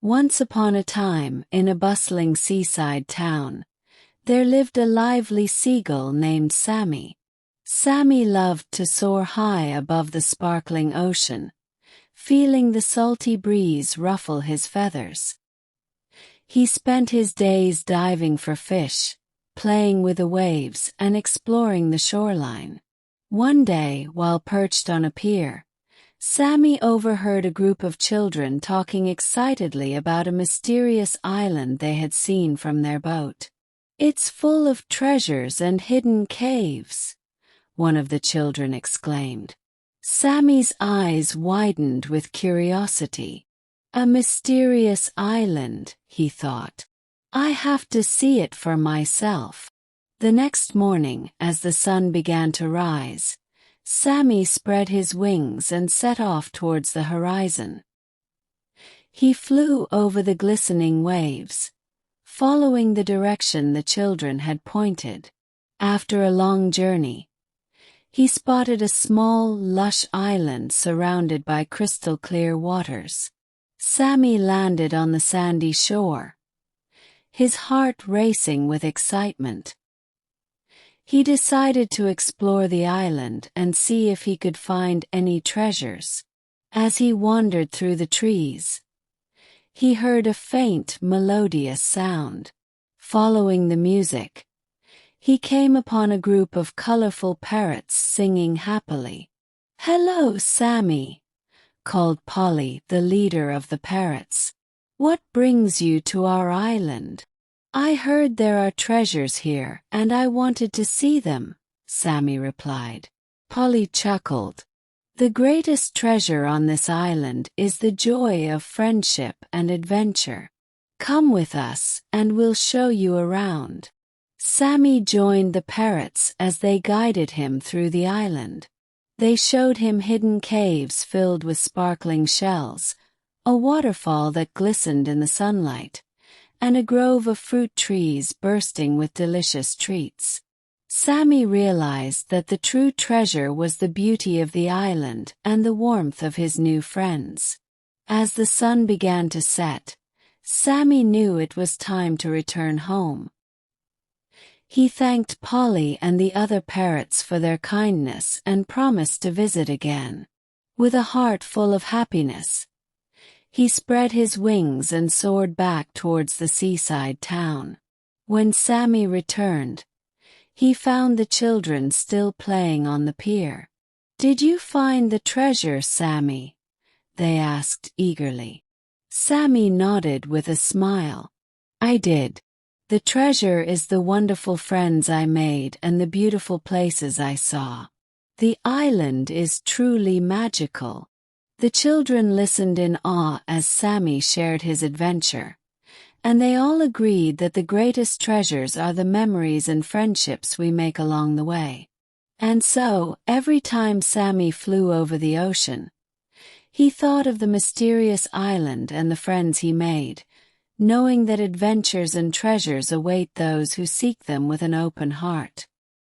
Once upon a time, in a bustling seaside town, there lived a lively seagull named Sammy. Sammy loved to soar high above the sparkling ocean, feeling the salty breeze ruffle his feathers. He spent his days diving for fish, playing with the waves and exploring the shoreline. One day, while perched on a pier, Sammy overheard a group of children talking excitedly about a mysterious island they had seen from their boat. "It's full of treasures and hidden caves," one of the children exclaimed. Sammy's eyes widened with curiosity. "A mysterious island," he thought. "I have to see it for myself." The next morning, as the sun began to rise, Sammy spread his wings and set off towards the horizon. He flew over the glistening waves, following the direction the children had pointed. After a long journey, he spotted a small, lush island surrounded by crystal-clear waters. Sammy landed on the sandy shore, his heart racing with excitement. He decided to explore the island and see if he could find any treasures. As he wandered through the trees, he heard a faint, melodious sound. Following the music, he came upon a group of colorful parrots singing happily. "Hello, Sammy," called Polly, the leader of the parrots. "What brings you to our island?" "I heard there are treasures here, and I wanted to see them," Sammy replied. Polly chuckled. "The greatest treasure on this island is the joy of friendship and adventure. Come with us, and we'll show you around." Sammy joined the parrots as they guided him through the island. They showed him hidden caves filled with sparkling shells, a waterfall that glistened in the sunlight, and a grove of fruit trees bursting with delicious treats. Sammy realized that the true treasure was the beauty of the island and the warmth of his new friends. As the sun began to set, Sammy knew it was time to return home. He thanked Polly and the other parrots for their kindness and promised to visit again. With a heart full of happiness, he spread his wings and soared back towards the seaside town. When Sammy returned, he found the children still playing on the pier. "Did you find the treasure, Sammy?" they asked eagerly. Sammy nodded with a smile. "I did. The treasure is the wonderful friends I made and the beautiful places I saw. The island is truly magical." The children listened in awe as Sammy shared his adventure, and they all agreed that the greatest treasures are the memories and friendships we make along the way. And so, every time Sammy flew over the ocean, he thought of the mysterious island and the friends he made, knowing that adventures and treasures await those who seek them with an open heart.